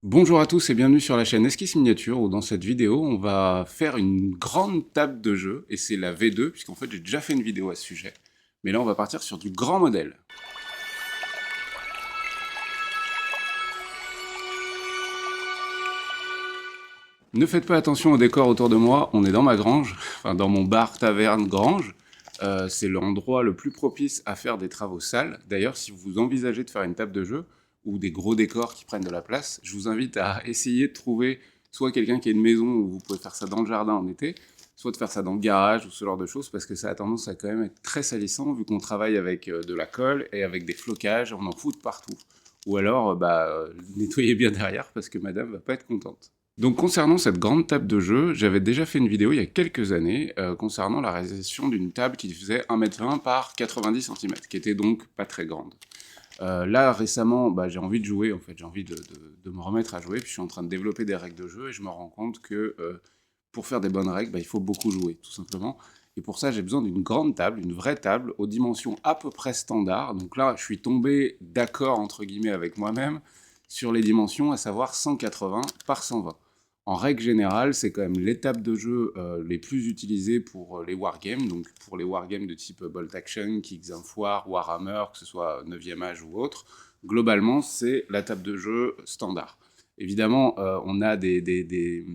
Bonjour à tous et bienvenue sur la chaîne Esquisse Miniature où dans cette vidéo on va faire une grande table de jeu et c'est la V2 puisqu'en fait j'ai déjà fait une vidéo à ce sujet. Mais là on va partir sur du grand modèle. Ne faites pas attention au décor autour de moi, on est dans ma grange, enfin dans mon bar taverne grange. C'est l'endroit le plus propice à faire des travaux sales. D'ailleurs si vous envisagez de faire une table de jeu ou des gros décors qui prennent de la place, je vous invite à essayer de trouver soit quelqu'un qui a une maison où vous pouvez faire ça dans le jardin en été, soit de faire ça dans le garage ou ce genre de choses, parce que ça a tendance à quand même être très salissant, vu qu'on travaille avec de la colle et avec des flocages, on en fout de partout. Ou alors, nettoyez bien derrière, parce que madame va pas être contente. Donc concernant cette grande table de jeu, j'avais déjà fait une vidéo il y a quelques années concernant la réalisation d'une table qui faisait 1,20 m par 90 cm, qui était donc pas très grande. Là, récemment, j'ai envie de jouer, en fait, j'ai envie de me remettre à jouer, puis je suis en train de développer des règles de jeu, et je me rends compte que pour faire des bonnes règles, il faut beaucoup jouer, tout simplement. Et pour ça, j'ai besoin d'une grande table, une vraie table, aux dimensions à peu près standards. Donc là, je suis tombé d'accord, entre guillemets, avec moi-même, sur les dimensions, à savoir 180 par 120. En règle générale, c'est quand même l'étape de jeu les plus utilisées pour les wargames, donc pour les wargames de type Bolt Action, Kings War, Warhammer, que ce soit 9e âge ou autre. Globalement, c'est la table de jeu standard. Évidemment, on a des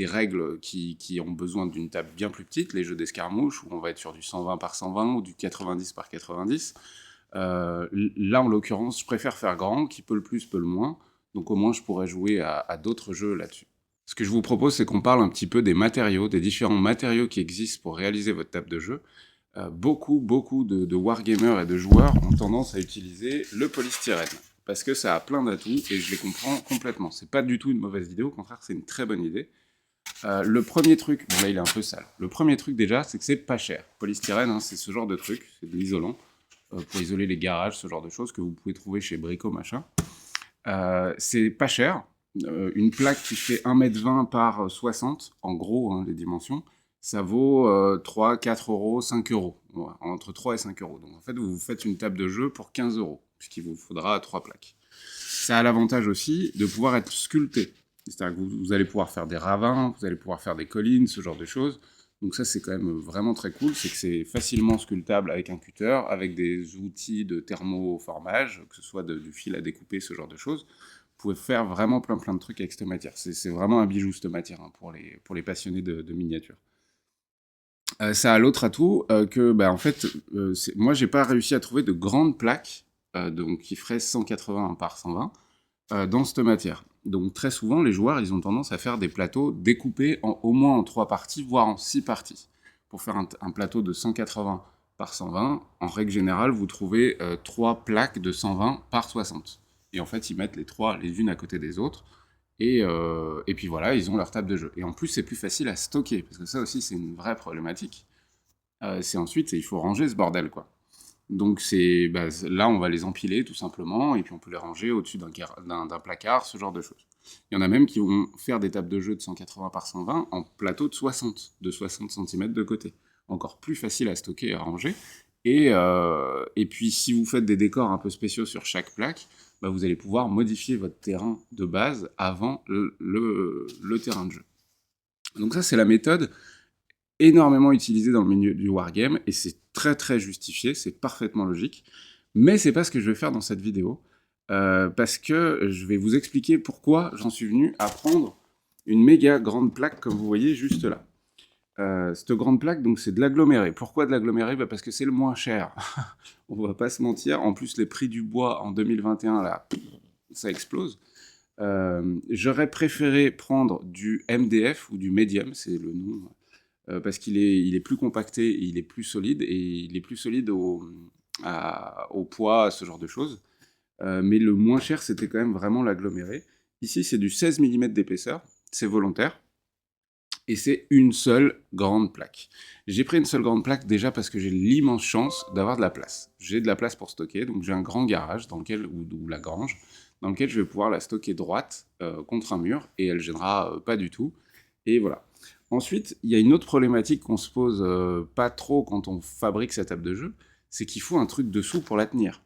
règles qui ont besoin d'une table bien plus petite, les jeux d'escarmouche, où on va être sur du 120 par 120 ou du 90 par 90. Là, en l'occurrence, je préfère faire grand, qui peut le plus, peut le moins, donc au moins je pourrais jouer à d'autres jeux là-dessus. Ce que je vous propose, c'est qu'on parle un petit peu des matériaux, des différents matériaux qui existent pour réaliser votre table de jeu. Beaucoup de wargamers et de joueurs ont tendance à utiliser le polystyrène, parce que ça a plein d'atouts, et je les comprends complètement. C'est pas du tout une mauvaise idée, au contraire, c'est une très bonne idée. Le premier truc, bon là il est un peu sale, le premier truc déjà, c'est que c'est pas cher. Polystyrène, hein, c'est ce genre de truc, c'est de l'isolant, pour isoler les garages, ce genre de choses que vous pouvez trouver chez Brico, machin. C'est pas cher. Une plaque qui fait 1,20 m par 60, en gros, hein, les dimensions, ça vaut 3, 4 euros, 5 euros. Voilà, entre 3 et 5 euros. Donc en fait, vous vous faites une table de jeu pour 15 euros, puisqu'il vous faudra 3 plaques. Ça a l'avantage aussi de pouvoir être sculpté. C'est-à-dire que vous allez pouvoir faire des ravins, vous allez pouvoir faire des collines, ce genre de choses. Donc ça, c'est quand même vraiment très cool, c'est que c'est facilement sculptable avec un cutter, avec des outils de thermoformage, que ce soit du fil à découper, ce genre de choses. Vous pouvez faire vraiment plein de trucs avec cette matière. C'est vraiment un bijou, cette matière, hein, pour les passionnés de miniatures. Ça a l'autre atout que, en fait, moi, j'ai pas réussi à trouver de grandes plaques, donc qui feraient 180 par 120, dans cette matière. Donc très souvent, les joueurs, ils ont tendance à faire des plateaux découpés au moins en 3 parties, voire en 6 parties. Pour faire un plateau de 180 par 120, en règle générale, vous trouvez 3 plaques de 120 par 60. Et en fait, ils mettent les 3 les unes à côté des autres, et puis voilà, ils ont leur table de jeu. Et en plus, c'est plus facile à stocker, parce que ça aussi, c'est une vraie problématique. Il faut ranger ce bordel, quoi. Donc là, on va les empiler tout simplement, et puis on peut les ranger au-dessus d'un placard, ce genre de choses. Il y en a même qui vont faire des tables de jeu de 180 par 120 en plateau de 60 cm de côté. Encore plus facile à stocker et à ranger. Et puis si vous faites des décors un peu spéciaux sur chaque plaque, vous allez pouvoir modifier votre terrain de base avant le terrain de jeu. Donc ça, c'est la méthode énormément utilisée dans le milieu du wargame, et c'est très justifié, c'est parfaitement logique, mais c'est pas ce que je vais faire dans cette vidéo, parce que je vais vous expliquer pourquoi j'en suis venu à prendre une méga grande plaque, comme vous voyez juste là. Cette grande plaque, donc c'est de l'aggloméré. Pourquoi de l'aggloméré? Parce que c'est le moins cher. On va pas se mentir, en plus les prix du bois en 2021, là, ça explose. J'aurais préféré prendre du MDF ou du medium, c'est le nom, parce qu'il est plus compacté, il est plus solide, et il est plus solide au poids, ce genre de choses. Mais le moins cher, c'était quand même vraiment l'aggloméré. Ici, c'est du 16 mm d'épaisseur, c'est volontaire, et c'est une seule grande plaque. J'ai pris une seule grande plaque déjà parce que j'ai l'immense chance d'avoir de la place. J'ai de la place pour stocker, donc j'ai un grand garage ou la grange, dans lequel je vais pouvoir la stocker droite contre un mur, et elle ne gênera pas du tout. Et voilà. Ensuite, il y a une autre problématique qu'on se pose pas trop quand on fabrique sa table de jeu, c'est qu'il faut un truc dessous pour la tenir.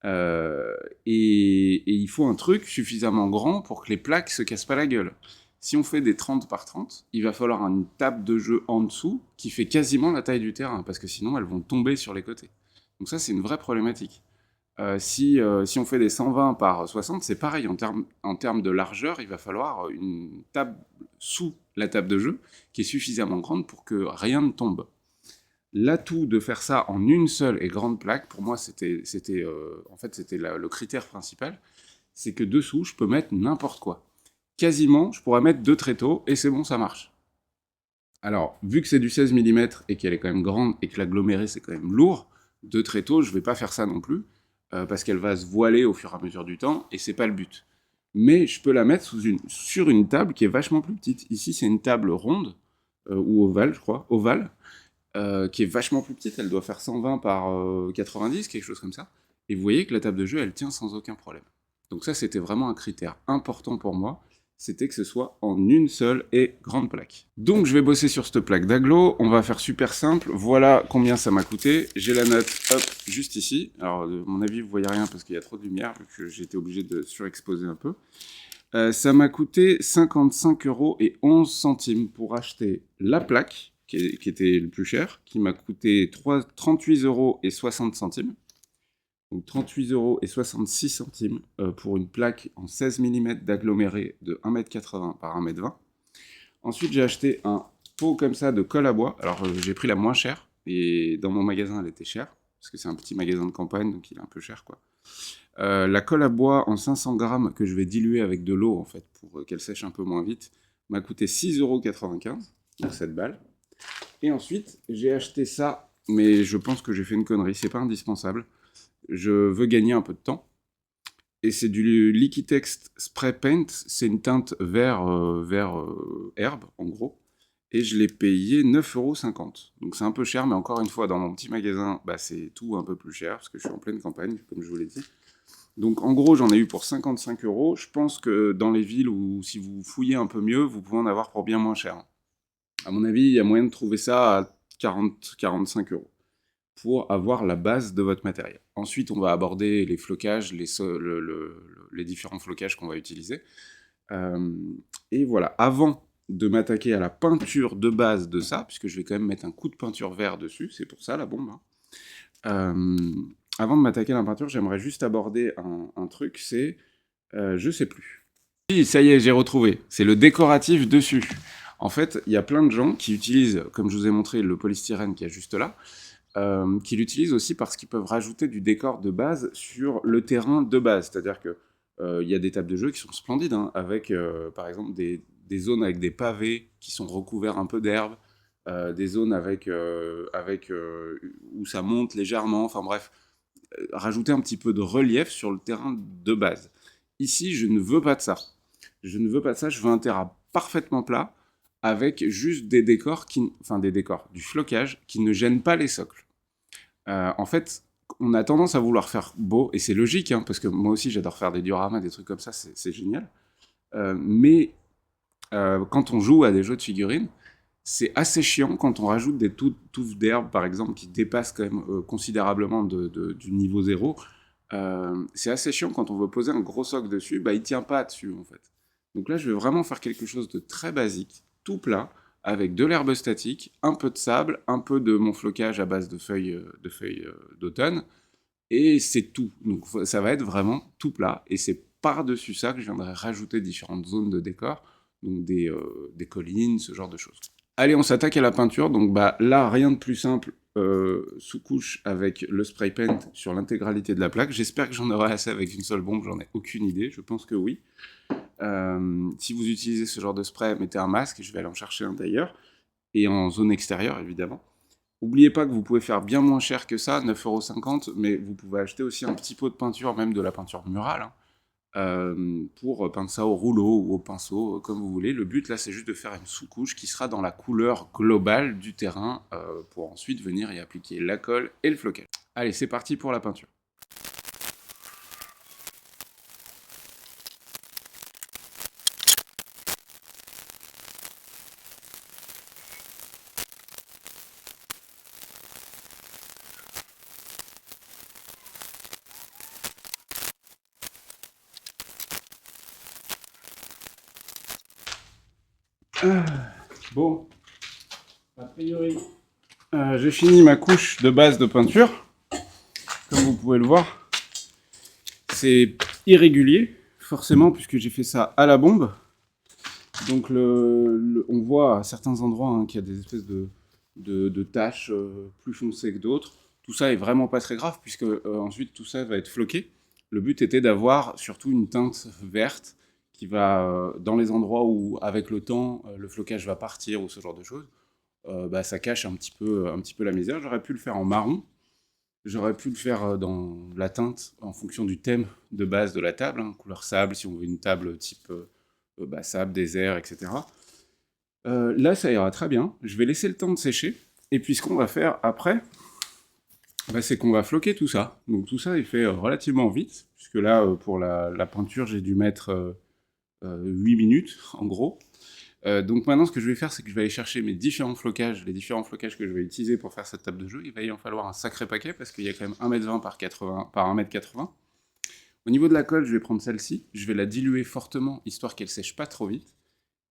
Euh, et il faut un truc suffisamment grand pour que les plaques se cassent pas la gueule. Si on fait des 30 par 30, il va falloir une table de jeu en dessous qui fait quasiment la taille du terrain, parce que sinon elles vont tomber sur les côtés. Donc ça, c'est une vraie problématique. Si on fait des 120 par 60, c'est pareil, en termes de largeur, il va falloir une table sous la table de jeu qui est suffisamment grande pour que rien ne tombe. L'atout de faire ça en une seule et grande plaque, pour moi, c'était le critère principal, c'est que dessous, je peux mettre n'importe quoi. Quasiment, je pourrais mettre 2 tréteaux et c'est bon, ça marche. Alors, vu que c'est du 16 mm et qu'elle est quand même grande et que l'aggloméré c'est quand même lourd, 2 tréteaux, je vais pas faire ça non plus, parce qu'elle va se voiler au fur et à mesure du temps et c'est pas le but. Mais je peux la mettre sur une table qui est vachement plus petite. Ici, c'est une table ronde, ou ovale, je crois, ovale, qui est vachement plus petite, elle doit faire 120 par 90, quelque chose comme ça. Et vous voyez que la table de jeu, elle tient sans aucun problème. Donc ça, c'était vraiment un critère important pour moi, c'était que ce soit en une seule et grande plaque. Donc je vais bosser sur cette plaque d'agglo, on va faire super simple, voilà combien ça m'a coûté, j'ai la note, hop, juste ici. Alors, à mon avis, vous voyez rien parce qu'il y a trop de lumière, vu que j'ai été obligé de surexposer un peu. Ça m'a coûté 55,11 € pour acheter la plaque, qui était le plus cher, qui m'a coûté 38,60 €. Donc 38,66 € pour une plaque en 16 mm d'aggloméré de 1,80 m par 1,20 m. Ensuite, j'ai acheté un pot comme ça de colle à bois. Alors, j'ai pris la moins chère, et dans mon magasin, elle était chère, parce que c'est un petit magasin de campagne, donc il est un peu cher, quoi. La colle à bois en 500 grammes que je vais diluer avec de l'eau, en fait, pour qu'elle sèche un peu moins vite, m'a coûté 6,95 €, donc 7 balles. Et ensuite, j'ai acheté ça, mais je pense que j'ai fait une connerie, c'est pas indispensable. Je veux gagner un peu de temps. Et c'est du Liquitex Spray Paint, c'est une teinte vert herbe, en gros. Et je l'ai payé 9,50 €. Donc c'est un peu cher, mais encore une fois, dans mon petit magasin, bah, c'est tout un peu plus cher, parce que je suis en pleine campagne, comme je vous l'ai dit. Donc en gros, j'en ai eu pour 55 €. Je pense que dans les villes où si vous fouillez un peu mieux, vous pouvez en avoir pour bien moins cher. À mon avis, il y a moyen de trouver ça à 40-45 € pour avoir la base de votre matériel. Ensuite, on va aborder les flocages, les différents flocages qu'on va utiliser. Euh, et voilà, avant de m'attaquer à la peinture de base de ça, puisque je vais quand même mettre un coup de peinture vert dessus, c'est pour ça la bombe, hein. Euh, Avant de m'attaquer à la peinture, j'aimerais juste aborder un truc, c'est, je sais plus. Si, ça y est, j'ai retrouvé. C'est le décoratif dessus. En fait, il y a plein de gens qui utilisent, comme je vous ai montré, le polystyrène qui est juste là, qui l'utilisent aussi parce qu'ils peuvent rajouter du décor de base sur le terrain de base. C'est-à-dire que il y a des tables de jeu qui sont splendides, hein, avec par exemple des zones avec des pavés qui sont recouverts un peu d'herbe, des zones où ça monte légèrement, enfin bref, rajouter un petit peu de relief sur le terrain de base. Ici, je ne veux pas de ça. Je ne veux pas de ça, je veux un terrain parfaitement plat, avec juste des décors, du flocage qui ne gêne pas les socles. En fait, on a tendance à vouloir faire beau, et c'est logique, hein, parce que moi aussi j'adore faire des dioramas, des trucs comme ça, c'est génial. Mais quand on joue à des jeux de figurines, c'est assez chiant quand on rajoute des touffes d'herbe, par exemple, qui dépassent quand même considérablement du niveau zéro. C'est assez chiant quand on veut poser un gros socle dessus, bah il tient pas dessus en fait. Donc là, je vais vraiment faire quelque chose de très basique, tout plat, avec de l'herbe statique, un peu de sable, un peu de mon flocage à base de feuilles d'automne, et c'est tout. Donc ça va être vraiment tout plat, et c'est par-dessus ça que je viendrai rajouter différentes zones de décor, donc des collines, ce genre de choses. Allez, on s'attaque à la peinture. Donc bah là, rien de plus simple, sous-couche avec le spray paint sur l'intégralité de la plaque. J'espère que j'en aurai assez avec une seule bombe, j'en ai aucune idée, je pense que oui. Si vous utilisez ce genre de spray, mettez un masque, je vais aller en chercher un d'ailleurs, et en zone extérieure évidemment. N'oubliez pas que vous pouvez faire bien moins cher que ça, 9,50 €, mais vous pouvez acheter aussi un petit pot de peinture, même de la peinture murale, hein, pour peindre ça au rouleau ou au pinceau, comme vous voulez. Le but là, c'est juste de faire une sous-couche qui sera dans la couleur globale du terrain, pour ensuite venir y appliquer la colle et le flocage. Allez, c'est parti pour la peinture. Bon, a priori, j'ai fini ma couche de base de peinture. Comme vous pouvez le voir, c'est irrégulier, forcément, puisque j'ai fait ça à la bombe. Donc on voit à certains endroits qu'il y a des espèces de taches plus foncées que d'autres. Tout ça est vraiment pas très grave, puisque ensuite tout ça va être floqué. Le but était d'avoir surtout une teinte verte qui va, dans les endroits où, avec le temps, le flocage va partir ou ce genre de choses, ça cache un petit peu la misère. J'aurais pu le faire en marron, j'aurais pu le faire dans la teinte en fonction du thème de base de la table, hein, couleur sable, si on veut une table type sable, désert, etc. Là, ça ira très bien. Je vais laisser le temps de sécher. Et puis, ce qu'on va faire après, c'est qu'on va floquer tout ça. Donc, tout ça est fait relativement vite, puisque là, pour la peinture, j'ai dû mettre 8 minutes, en gros. Donc maintenant, ce que je vais faire, c'est que je vais aller chercher mes différents flocages, les différents flocages que je vais utiliser pour faire cette table de jeu. Il va y en falloir un sacré paquet, parce qu'il y a quand même 1,20 m par 1,80 m. Au niveau de la colle, je vais prendre celle-ci. Je vais la diluer fortement, histoire qu'elle sèche pas trop vite.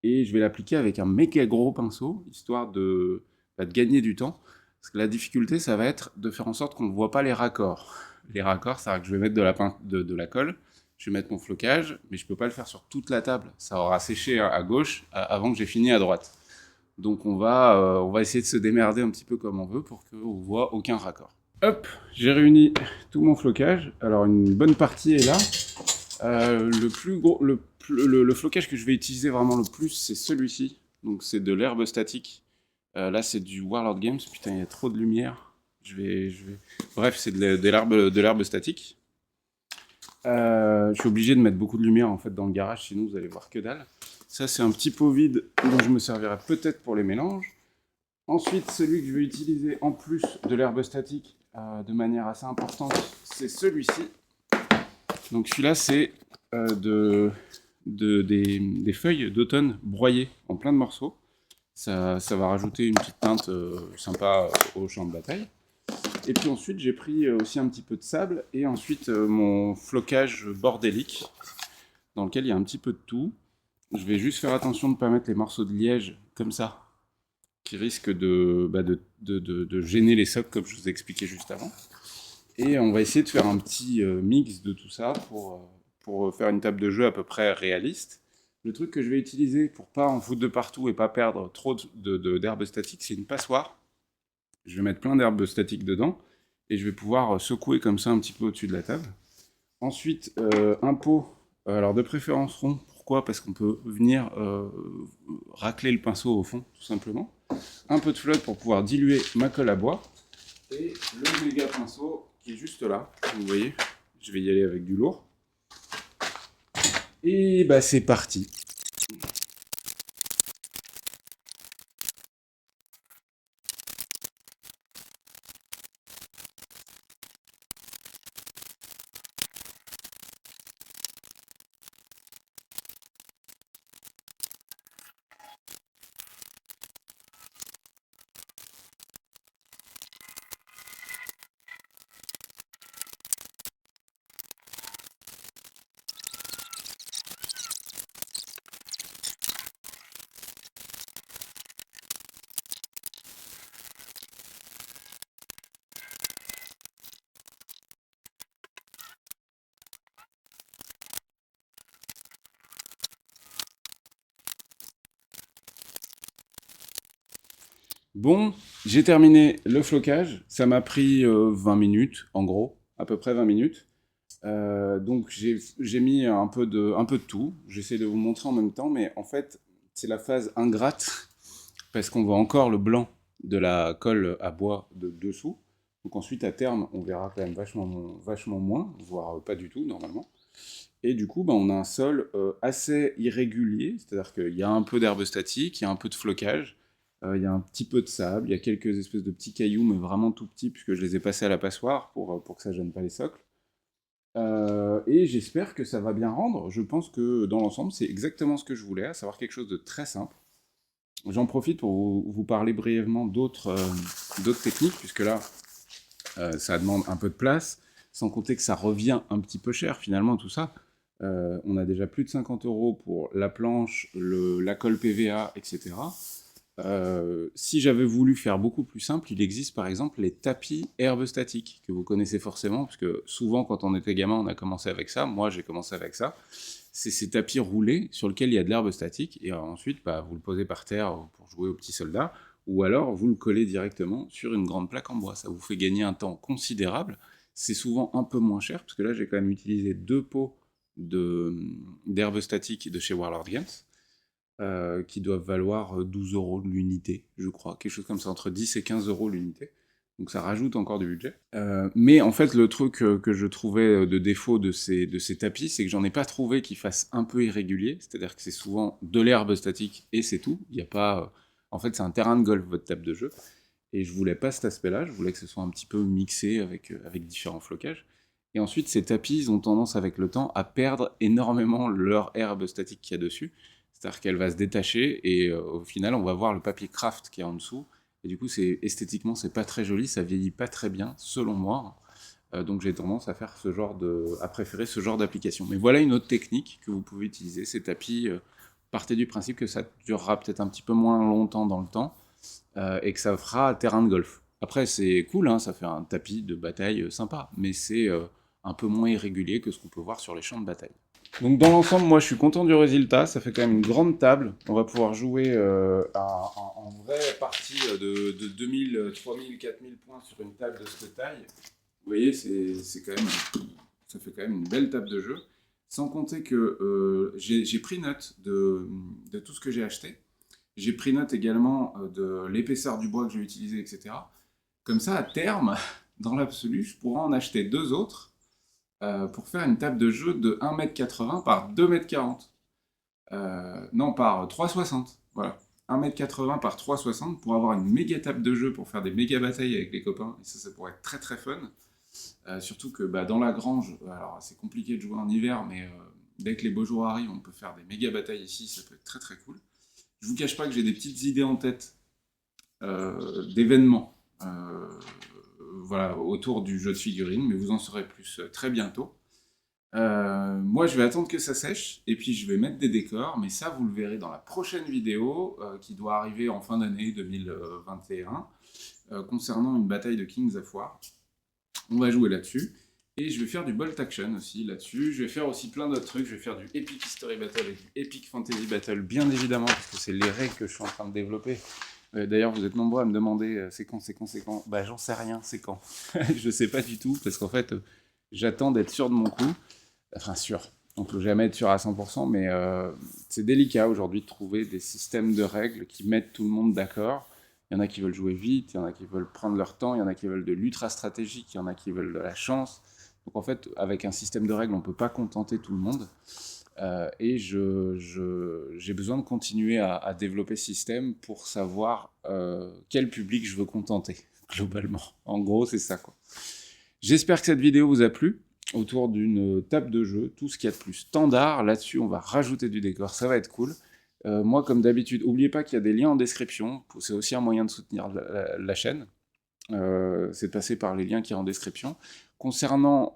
Et je vais l'appliquer avec un méga gros pinceau, histoire de gagner du temps. Parce que la difficulté, ça va être de faire en sorte qu'on ne voit pas les raccords. Les raccords, c'est-à-dire que je vais mettre de la colle, je vais mettre mon flocage, mais je ne peux pas le faire sur toute la table. Ça aura séché à gauche avant que j'ai fini à droite. Donc on va essayer de se démerder un petit peu comme on veut pour qu'on ne voit aucun raccord. Hop, j'ai réuni tout mon flocage. Alors une bonne partie est là. Le flocage que je vais utiliser vraiment le plus, c'est celui-ci. Donc c'est de l'herbe statique. Là, c'est du Warlord Games. Putain, il y a trop de lumière. Bref, c'est de l'herbe statique. Je suis obligé de mettre beaucoup de lumière en fait dans le garage, sinon vous allez voir que dalle. Ça, c'est un petit pot vide dont je me servirai peut-être pour les mélanges. Ensuite, celui que je vais utiliser en plus de l'herbe statique de manière assez importante, c'est celui-ci. Donc celui-là, c'est des feuilles d'automne broyées en plein de morceaux. Ça va rajouter une petite teinte sympa au champ de bataille. Et puis ensuite, j'ai pris aussi un petit peu de sable et ensuite mon flocage bordélique, dans lequel il y a un petit peu de tout. Je vais juste faire attention de ne pas mettre les morceaux de liège comme ça, qui risquent de gêner les socles, comme je vous ai expliqué juste avant. Et on va essayer de faire un petit mix de tout ça pour faire une table de jeu à peu près réaliste. Le truc que je vais utiliser pour pas en foutre de partout et pas perdre trop d'herbes statiques, c'est une passoire. Je vais mettre plein d'herbes statiques dedans et je vais pouvoir secouer comme ça un petit peu au-dessus de la table. Ensuite, un pot, alors de préférence rond. Pourquoi? Parce qu'on peut venir racler le pinceau au fond, tout simplement. Un peu de flotte pour pouvoir diluer ma colle à bois. Et le méga pinceau qui est juste là. Vous voyez, je vais y aller avec du lourd. Et bah c'est parti. Bon, j'ai terminé le flocage. Ça m'a pris 20 minutes, en gros, à peu près 20 minutes. Donc j'ai mis un peu de tout. J'essaie de vous montrer en même temps, mais en fait, c'est la phase ingrate, parce qu'on voit encore le blanc de la colle à bois de dessous. Donc ensuite, à terme, on verra quand même vachement moins, voire pas du tout, normalement. Et du coup, on a un sol assez irrégulier, c'est-à-dire qu'il y a un peu d'herbe statique, il y a un peu de flocage, il y a un petit peu de sable, il y a quelques espèces de petits cailloux, mais vraiment tout petits, puisque je les ai passés à la passoire pour que ça gêne pas les socles. Et j'espère que ça va bien rendre. Je pense que dans l'ensemble, c'est exactement ce que je voulais, à savoir quelque chose de très simple. J'en profite pour vous parler brièvement d'autres techniques, puisque là, ça demande un peu de place, sans compter que ça revient un petit peu cher finalement tout ça. On a déjà plus de 50 € pour la planche, la colle PVA, etc. Si j'avais voulu faire beaucoup plus simple, il existe par exemple les tapis herbes statiques, que vous connaissez forcément, parce que souvent quand on était gamin, on a commencé avec ça. Moi, j'ai commencé avec ça. C'est ces tapis roulés sur lesquels il y a de l'herbe statique, et ensuite, vous le posez par terre pour jouer aux petits soldats, ou alors vous le collez directement sur une grande plaque en bois. Ça vous fait gagner un temps considérable. C'est souvent un peu moins cher, parce que là, j'ai quand même utilisé 2 pots d'herbe statique de chez Warlord Games, qui doivent valoir 12 € l'unité, je crois, quelque chose comme ça, entre 10 et 15 € l'unité. Donc ça rajoute encore du budget. Mais en fait, le truc que je trouvais de défaut de ces tapis, c'est que j'en ai pas trouvé qui fassent un peu irrégulier, c'est-à-dire que c'est souvent de l'herbe statique et c'est tout. Il n'y a pas... En fait, c'est un terrain de golf, votre table de jeu. Et je voulais pas cet aspect-là, je voulais que ce soit un petit peu mixé avec différents flocages. Et ensuite, ces tapis, ils ont tendance avec le temps à perdre énormément leur herbe statique qu'il y a dessus. C'est-à-dire qu'elle va se détacher et au final, on va voir le papier craft qui est en dessous. Et du coup, esthétiquement, c'est pas très joli, ça vieillit pas très bien, selon moi. Donc j'ai tendance à faire à préférer ce genre d'application. Mais voilà une autre technique que vous pouvez utiliser. Ces tapis, partez du principe que ça durera peut-être un petit peu moins longtemps dans le temps et que ça fera terrain de golf. Après, c'est cool, hein, ça fait un tapis de bataille sympa, mais c'est un peu moins irrégulier que ce qu'on peut voir sur les champs de bataille. Donc dans l'ensemble, moi je suis content du résultat, ça fait quand même une grande table. On va pouvoir jouer en vraie partie de 2000, 3000, 4000 points sur une table de cette taille. Vous voyez, ça fait quand même une belle table de jeu. Sans compter que j'ai pris note de tout ce que j'ai acheté. J'ai pris note également de l'épaisseur du bois que j'ai utilisé, etc. Comme ça, à terme, dans l'absolu, je pourrais en acheter 2 autres pour faire une table de jeu de 1,80 m par 2,40 m. Non, par 3,60 m. Voilà. 1,80 m par 3,60 m pour avoir une méga table de jeu pour faire des méga batailles avec les copains. Et ça pourrait être très très fun. Surtout que dans la grange, alors c'est compliqué de jouer en hiver, mais dès que les beaux jours arrivent, on peut faire des méga batailles ici, ça peut être très très cool. Je vous cache pas que j'ai des petites idées en tête d'événements voilà, autour du jeu de figurines, mais vous en saurez plus très bientôt. Moi, je vais attendre que ça sèche, et puis je vais mettre des décors, mais ça, vous le verrez dans la prochaine vidéo, qui doit arriver en fin d'année 2021, concernant une bataille de Kings of War. On va jouer là-dessus. Et je vais faire du Bolt Action aussi là-dessus. Je vais faire aussi plein d'autres trucs. Je vais faire du Epic History Battle et du Epic Fantasy Battle, bien évidemment, parce que c'est les règles que je suis en train de développer. D'ailleurs, vous êtes nombreux à me demander c'est quand. Bah, j'en sais rien, c'est quand. Je sais pas du tout, parce qu'en fait, j'attends d'être sûr de mon coup. Enfin, sûr. On peut jamais être sûr à 100%, mais c'est délicat aujourd'hui de trouver des systèmes de règles qui mettent tout le monde d'accord. Il y en a qui veulent jouer vite, il y en a qui veulent prendre leur temps, il y en a qui veulent de l'ultra stratégique, il y en a qui veulent de la chance. Donc en fait, avec un système de règles, on ne peut pas contenter tout le monde. Et j'ai besoin de continuer à développer ce système pour savoir quel public je veux contenter, globalement. En gros, c'est ça, quoi. J'espère que cette vidéo vous a plu, autour d'une table de jeu, tout ce qu'il y a de plus standard. Là-dessus, on va rajouter du décor, ça va être cool. Moi, comme d'habitude, n'oubliez pas qu'il y a des liens en description, c'est aussi un moyen de soutenir la chaîne. C'est de passer par les liens qui sont en description. Concernant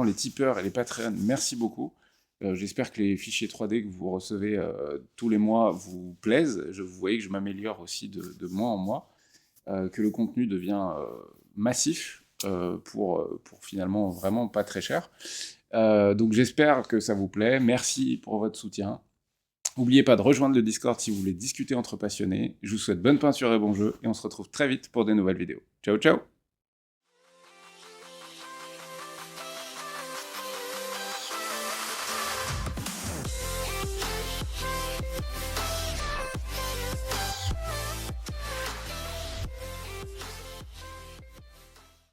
les tipeurs et les Patreons, merci beaucoup. J'espère que les fichiers 3D que vous recevez tous les mois vous plaisent. Vous voyez que je m'améliore aussi de mois en mois, que le contenu devient massif pour finalement vraiment pas très cher. Donc j'espère que ça vous plaît. Merci pour votre soutien. N'oubliez pas de rejoindre le Discord si vous voulez discuter entre passionnés. Je vous souhaite bonne peinture et bon jeu, et on se retrouve très vite pour de nouvelles vidéos. Ciao, ciao!